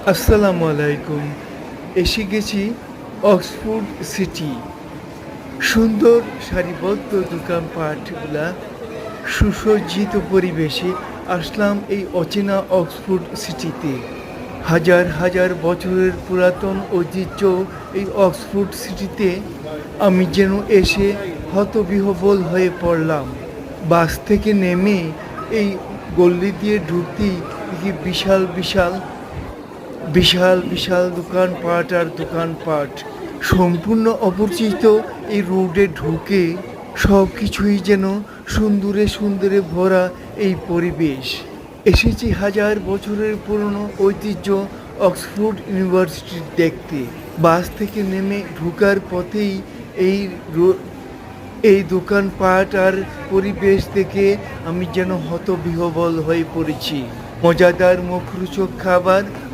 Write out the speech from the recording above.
আসসালামু আলাইকুম। এসে গেছি অক্সফোর্ড সিটি। সুন্দর সারিবদ্ধ দোকানপাটগুলা, সুসজ্জিত পরিবেশে আসলাম এই অচেনা অক্সফোর্ড সিটিতে। হাজার হাজার বছরের পুরাতন ঐতিহ্য এই অক্সফোর্ড সিটিতে আমি যেন এসে হতবিহ্বল হয়ে পড়লাম। বাস থেকে নেমে এই গল্লি দিয়ে ঢুকতেই দেখি বিশাল বিশাল বিশাল বিশাল দোকানপাট আর দোকানপাট। সম্পূর্ণ অপরিচিত এই রোডে ঢুকে সব কিছুই যেন সুন্দরে সুন্দরে ভরা এই পরিবেশ। এসেছি হাজার বছরের পুরনো ঐতিহ্য অক্সফোর্ড ইউনিভার্সিটি দেখতে। বাস থেকে নেমে ঢোকার পথেই এই এই দোকানপাট আর পরিবেশ দেখে আমি যেন হতবিহ্বল হয়ে পড়েছি। মজাদার মুখরোচক খাবার